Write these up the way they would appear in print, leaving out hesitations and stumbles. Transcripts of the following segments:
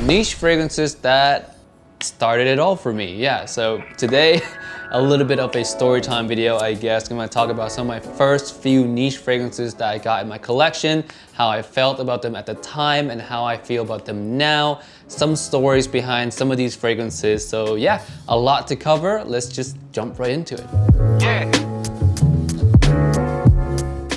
niche fragrances that started it all for me. Yeah, so today, a little bit of a story time video, I guess. I'm gonna talk about some of my first few niche fragrances that I got in my collection, how I felt about them at the time, and how I feel about them now. Some stories behind some of these fragrances. So yeah, a lot to cover. Let's just jump right into it. Yeah.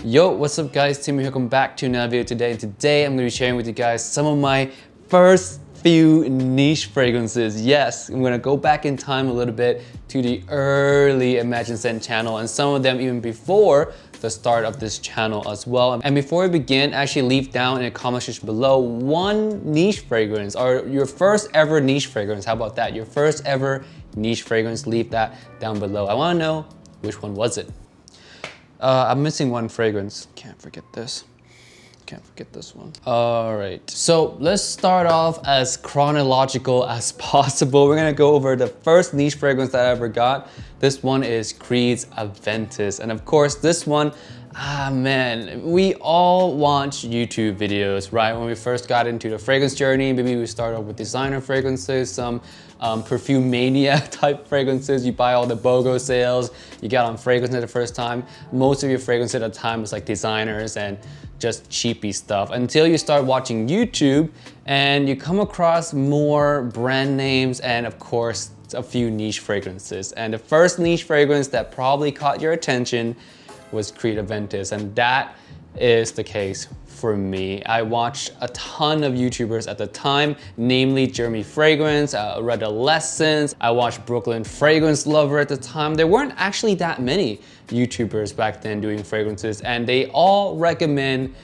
Yo, what's up guys? Tim here, welcome back to another video today. And today I'm gonna be sharing with you guys some of my first few niche fragrances. Yes, I'm gonna go back in time a little bit to the early Imagine Scent channel, and some of them even before the start of this channel as well. And before we begin, actually leave down in the comment section below one niche fragrance or your first ever niche fragrance. How about that? Your first ever niche fragrance, leave that down below. I wanna know which one was it. I'm missing one fragrance. Can't forget this. Can't forget this one. All right, so let's start off as chronological as possible. We're gonna go over the first niche fragrance that I ever got. This one is Creed's Aventis. And of course, this one, man, we all watch YouTube videos, right? When we first got into the fragrance journey, maybe we start off with designer fragrances, some perfume mania type fragrances. You buy all the BOGO sales, you get on fragrance at the first time. Most of your fragrance at the time was like designers and just cheapy stuff, until you start watching YouTube and you come across more brand names and of course a few niche fragrances. And the first niche fragrance that probably caught your attention was Creed Aventis, and that is the case for me. I watched a ton of YouTubers at the time, namely Jeremy Fragrance, Redolescence. I watched Brooklyn Fragrance Lover at the time. There weren't actually that many YouTubers back then doing fragrances, and they all recommend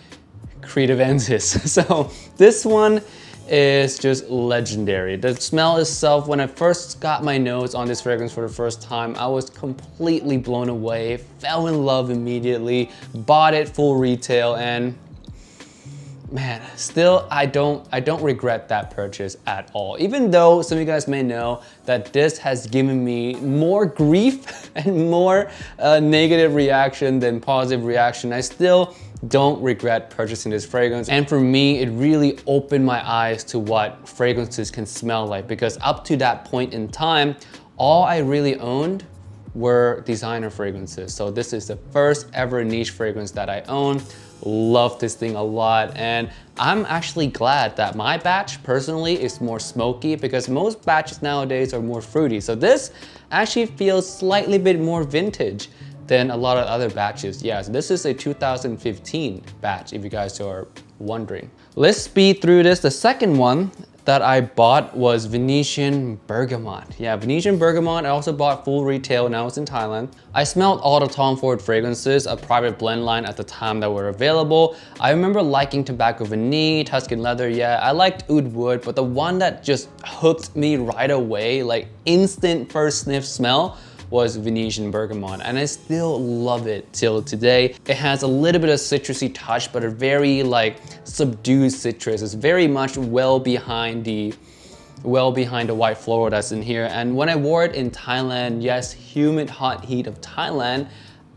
Creed Aventis. So this one is just legendary. The smell itself, when I first got my nose on this fragrance for the first time, I was completely blown away, fell in love immediately, bought it full retail, and man, still I don't regret that purchase at all. Even though some of you guys may know that this has given me more grief and more negative reaction than positive reaction, I still don't regret purchasing this fragrance. And for me, it really opened my eyes to what fragrances can smell like, because up to that point in time, all I really owned were designer fragrances. So this is the first ever niche fragrance that I own. Love this thing a lot, and I'm actually glad that my batch personally is more smoky, because most batches nowadays are more fruity. So this actually feels slightly bit more vintage than a lot of other batches. Yeah, so this is a 2015 batch, if you guys are wondering. Let's speed through this. The second one that I bought was Venetian Bergamot. Yeah, Venetian Bergamot, I also bought full retail when I was in Thailand. I smelled all the Tom Ford fragrances, a private blend line at the time that were available. I remember liking Tobacco Vanille, Tuscan Leather, yeah, I liked Oud Wood, but the one that just hooked me right away, like instant first sniff smell, was Venetian Bergamot, and I still love it till today. It has a little bit of citrusy touch, but a very like subdued citrus. It's very much well behind the white floral that's in here. And when I wore it in Thailand, yes, humid hot heat of Thailand,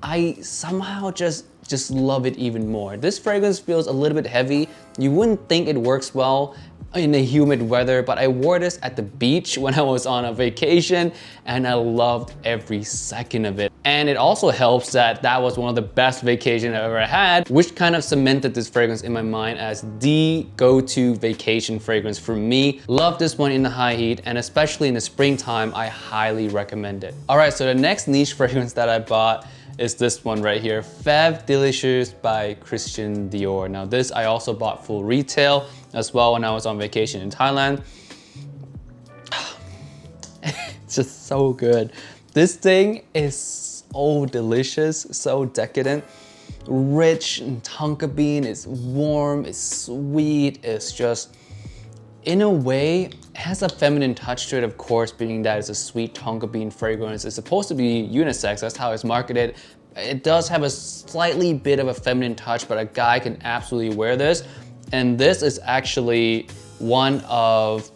I somehow just love it even more. This fragrance feels a little bit heavy. You wouldn't think it works well in the humid weather, but I wore this at the beach when I was on a vacation, and I loved every second of it. And it also helps that that was one of the best vacations I've ever had, which kind of cemented this fragrance in my mind as the go-to vacation fragrance for me. Love this one in the high heat, and especially in the springtime, I highly recommend it. All right, so the next niche fragrance that I bought is this one right here, Fab Delicious by Christian Dior. Now this I also bought full retail as well when I was on vacation in Thailand. It's just so good. This thing is so delicious, so decadent, rich and tonka bean. It's warm, it's sweet, it's just, in a way, it has a feminine touch to it, of course, being that it's a sweet tonka bean fragrance. It's supposed to be unisex, that's how it's marketed. It does have a slightly bit of a feminine touch, but a guy can absolutely wear this. And this is actually one of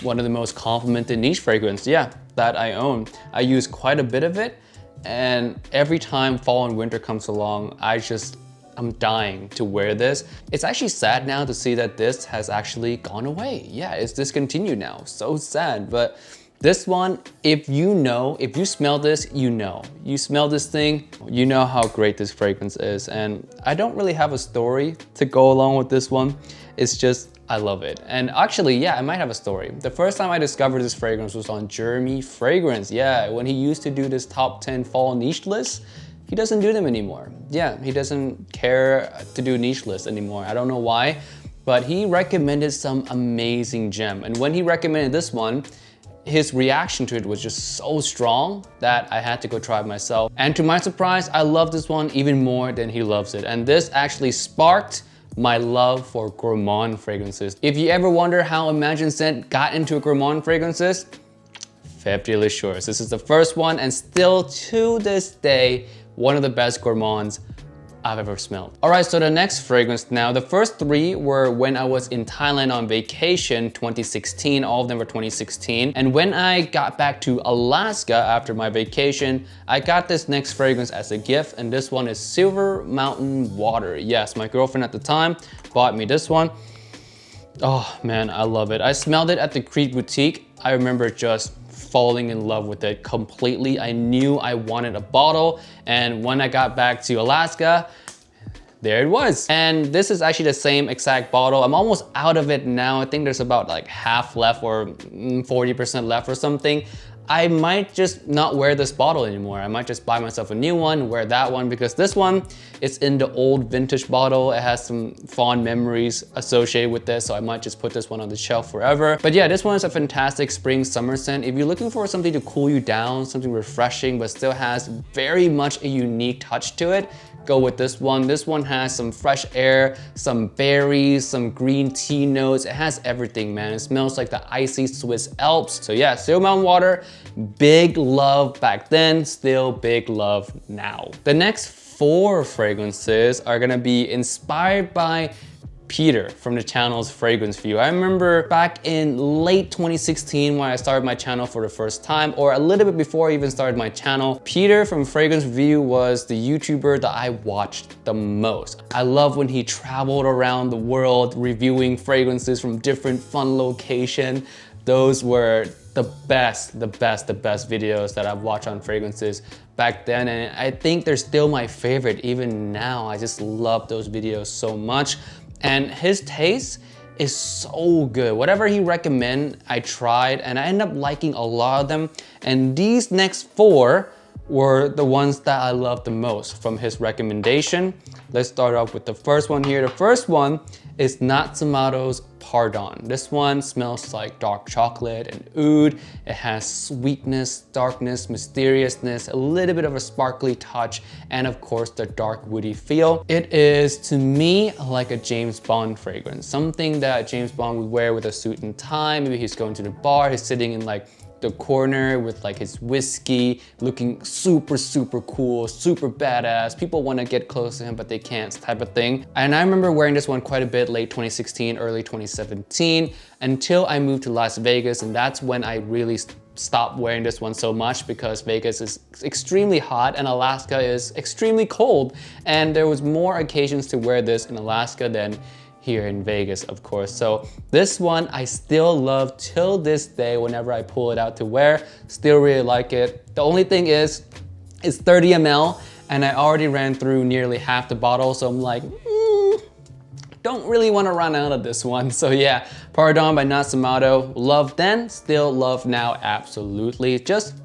the most complimented niche fragrance, yeah, that I own. I use quite a bit of it, and every time fall and winter comes along, I'm dying to wear this. It's actually sad now to see that this has actually gone away. Yeah, it's discontinued now. So sad, but this one, if you smell this, you know. You smell this thing, you know how great this fragrance is. And I don't really have a story to go along with this one. It's just, I love it. And actually, yeah, I might have a story. The first time I discovered this fragrance was on Jeremy Fragrance. Yeah, when he used to do this top 10 fall niche list. He doesn't do them anymore. Yeah, he doesn't care to do niche lists anymore. I don't know why, but he recommended some amazing gem. And when he recommended this one, his reaction to it was just so strong that I had to go try it myself. And to my surprise, I love this one even more than he loves it. And this actually sparked my love for gourmand fragrances. If you ever wonder how Imagine Scent got into gourmand fragrances, Fab Delicious. This is the first one, and still to this day, one of the best gourmands I've ever smelled. All right, so the next fragrance now, the first three were when I was in Thailand on vacation, 2016, all of them were 2016. And when I got back to Alaska after my vacation, I got this next fragrance as a gift, and this one is Silver Mountain Water. Yes, my girlfriend at the time bought me this one. Oh man, I love it. I smelled it at the Crete Boutique. I remember just falling in love with it completely. I knew I wanted a bottle, and when I got back to Alaska, there it was. And this is actually the same exact bottle. I'm almost out of it now. I think there's about like half left or 40% left or something. I might just not wear this bottle anymore. I might just buy myself a new one, wear that one, because this one is in the old vintage bottle. It has some fond memories associated with this, so I might just put this one on the shelf forever. But yeah, this one is a fantastic spring summer scent. If you're looking for something to cool you down, something refreshing, but still has very much a unique touch to it, go with this one. This one has some fresh air, some berries, some green tea notes. It has everything, man. It smells like the icy Swiss Alps. So yeah, Silver Mountain Water, big love back then, still big love now. The next 4 fragrances are gonna be inspired by Peter from the channel's Fragrance View. I remember back in late 2016 when I started my channel for the first time, or a little bit before I even started my channel, Peter from Fragrance View was the YouTuber that I watched the most. I love when he traveled around the world reviewing fragrances from different fun locations. Those were the best videos that I've watched on fragrances back then, and I think they're still my favorite even now. I just love those videos so much. And his taste is so good. Whatever he recommended, I tried, and I ended up liking a lot of them. And these next 4 were the ones that I loved the most from his recommendation. Let's start off with the first one here. The first one is Natsumoto's Pardon. This one smells like dark chocolate and oud. It has sweetness, darkness, mysteriousness, a little bit of a sparkly touch, and of course the dark woody feel. It is, to me, like a James Bond fragrance. Something that James Bond would wear with a suit and tie. Maybe he's going to the bar, he's sitting in like the corner with like his whiskey, looking super cool, super badass. People want to get close to him, but they can't, type of thing. And I remember wearing this one quite a bit late 2016, early 2017, until I moved to Las Vegas, and that's when I really stopped wearing this one so much, because Vegas is extremely hot and Alaska is extremely cold, and there was more occasions to wear this in Alaska than here in Vegas, of course. So this one I still love till this day whenever I pull it out to wear. Still really like it. The only thing is, it's 30 ml and I already ran through nearly half the bottle, so I'm like, don't really want to run out of this one. So yeah, Pardon by Natsumoto. Love then, still love now, absolutely. Just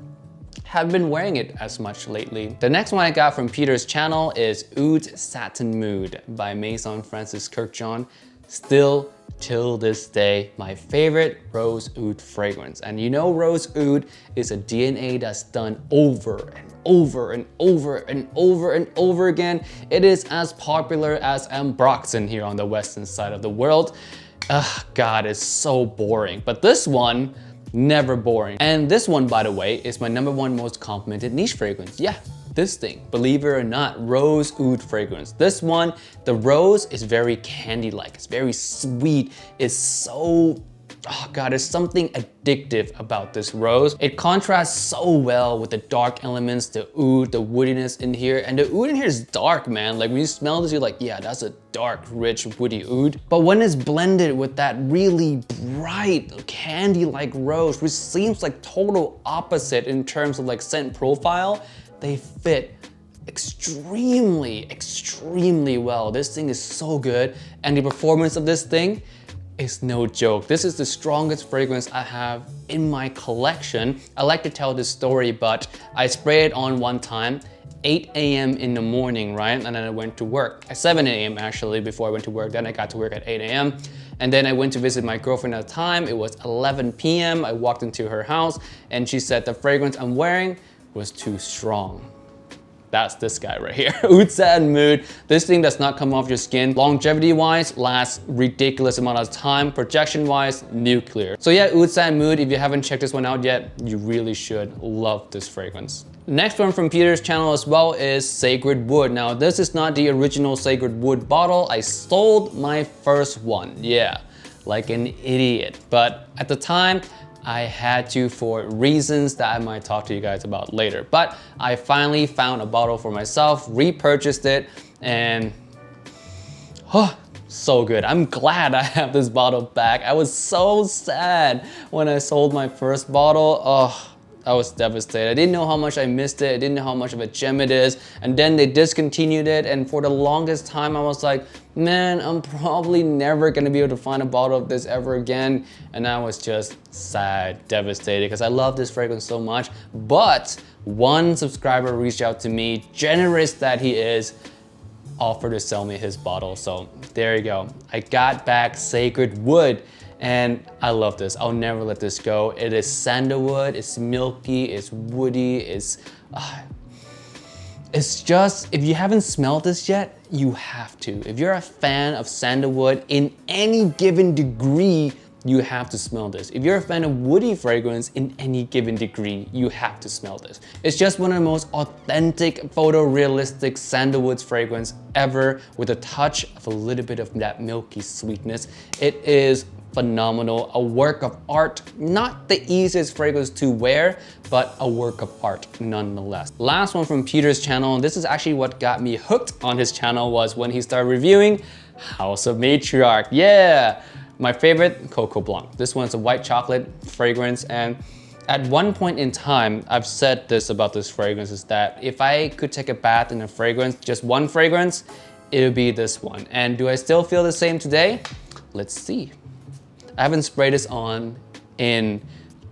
haven't been wearing it as much lately. The next one I got from Peter's channel is Oud Satin Mood by Maison Francis Kurkdjian. Still, till this day, my favorite rose oud fragrance. And you know, rose oud is a DNA that's done over and over and over and over and over again. It is as popular as Ambroxan here on the western side of the world. God, it's so boring. But this one, never boring. And this one, by the way, is my #1 most complimented niche fragrance. Yeah, this thing, believe it or not, rose oud fragrance. This one, the rose is very candy-like. It's very sweet. It's so Oh God, there's something addictive about this rose. It contrasts so well with the dark elements, the oud, the woodiness in here. And the oud in here is dark, man. Like when you smell this, you're like, yeah, that's a dark, rich, woody oud. But when it's blended with that really bright, candy-like rose, which seems like total opposite in terms of like scent profile, they fit extremely well. This thing is so good. And the performance of this thing, it's no joke. This is the strongest fragrance I have in my collection. I like to tell this story, but I sprayed it on one time, 8 a.m. in the morning, right? And then I went to work at 7 a.m. actually before I went to work. Then I got to work at 8 a.m. And then I went to visit my girlfriend at the time. It was 11 p.m. I walked into her house and she said the fragrance I'm wearing was too strong. That's this guy right here, Oud Satin Mood. This thing does not come off your skin. Longevity-wise, lasts ridiculous amount of time. Projection-wise, nuclear. So yeah, Oud Satin Mood, if you haven't checked this one out yet, you really should. Love this fragrance. Next one from Peter's channel as well is Sacred Wood. Now, this is not the original Sacred Wood bottle. I sold my first one, yeah, like an idiot. But at the time, I had to for reasons that I might talk to you guys about later. But I finally found a bottle for myself, repurchased it, and oh, so good. I'm glad I have this bottle back. I was so sad when I sold my first bottle. Oh, I was devastated. I didn't know how much I missed it. I didn't know how much of a gem it is. And then they discontinued it. And for the longest time, I was like, man, I'm probably never gonna be able to find a bottle of this ever again. And I was just sad, devastated, because I love this fragrance so much. But one subscriber reached out to me, generous that he is, offered to sell me his bottle. So there you go. I got back Sacred Wood. And I love this. I'll never let this go. It is sandalwood, it's milky, it's woody, it's just, if you haven't smelled this yet, you have to. If you're a fan of sandalwood in any given degree, you have to smell this. If you're a fan of woody fragrance in any given degree, you have to smell this. It's just one of the most authentic, photorealistic sandalwood fragrance ever, with a touch of a little bit of that milky sweetness. It is phenomenal, a work of art. Not the easiest fragrance to wear, but a work of art nonetheless. Last one from Peter's channel, and this is actually what got me hooked on his channel, was when he started reviewing House of Matriarch. Yeah, my favorite, Coco Blanc. This one's a white chocolate fragrance, and at one point in time, I've said this about this fragrance, is that if I could take a bath in a fragrance, just one fragrance, it would be this one. And do I still feel the same today? Let's see. I haven't sprayed this on in,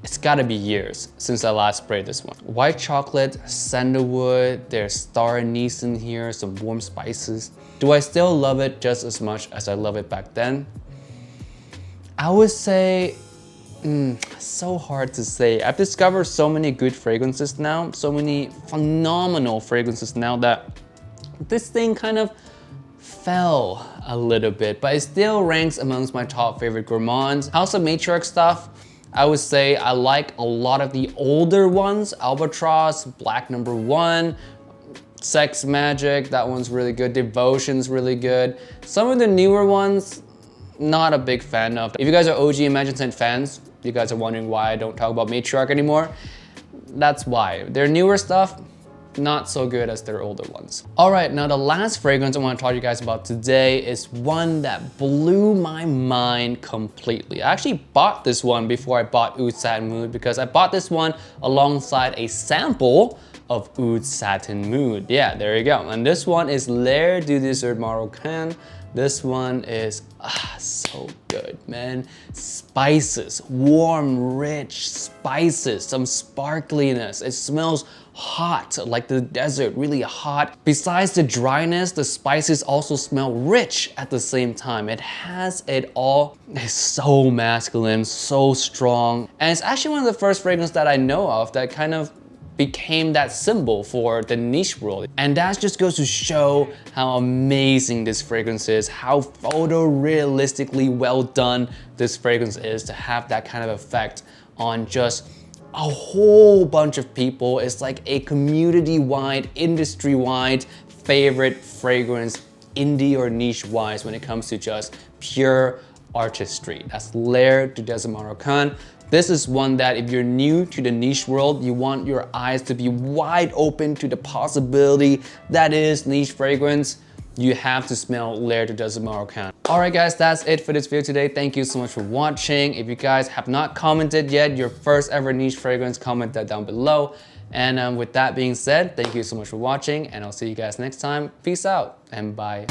it's gotta be years since I last sprayed this one. White chocolate, sandalwood, there's star anise in here, some warm spices. Do I still love it just as much as I love it back then? I would say, so hard to say. I've discovered so many good fragrances now, so many phenomenal fragrances now, that this thing kind of fell a little bit, but it still ranks amongst my top favorite gourmands. House of Matriarch stuff, I would say I like a lot of the older ones. Albatross, Black No. 1, Sex Magic, that one's really good. Devotion's really good. Some of the newer ones, not a big fan of. If you guys are OG Imagine Scent fans, you guys are wondering why I don't talk about Matriarch anymore. That's why. Their newer stuff, not so good as their older ones. All right, now the last fragrance I want to talk to you guys about today is one that blew my mind completely. I actually bought this one before I bought Oud Satin Mood, because I bought this one alongside a sample of Oud Satin Mood. Yeah, there you go. And this one is Lair du Désert Moroccan. This one is so good, man. Spices, warm, rich spices, some sparkliness. It smells hot, like the desert, really hot. Besides the dryness, the spices also smell rich at the same time. It has it all. It's so masculine, so strong. And it's actually one of the first fragrances that I know of that kind of became that symbol for the niche world. And that just goes to show how amazing this fragrance is, how photorealistically well done this fragrance is to have that kind of effect on just a whole bunch of people. It's like a community-wide, industry-wide favorite fragrance, indie or niche-wise, when it comes to just pure artistry. That's Lair du Desert Moroccan. This is one that if you're new to the niche world, you want your eyes to be wide open to the possibility that is niche fragrance, you have to smell Lair du Desert Moroccan. Alright guys, that's it for this video today. Thank you so much for watching. If you guys have not commented yet, your first ever niche fragrance, comment that down below. And with that being said, thank you so much for watching, and I'll see you guys next time. Peace out and bye.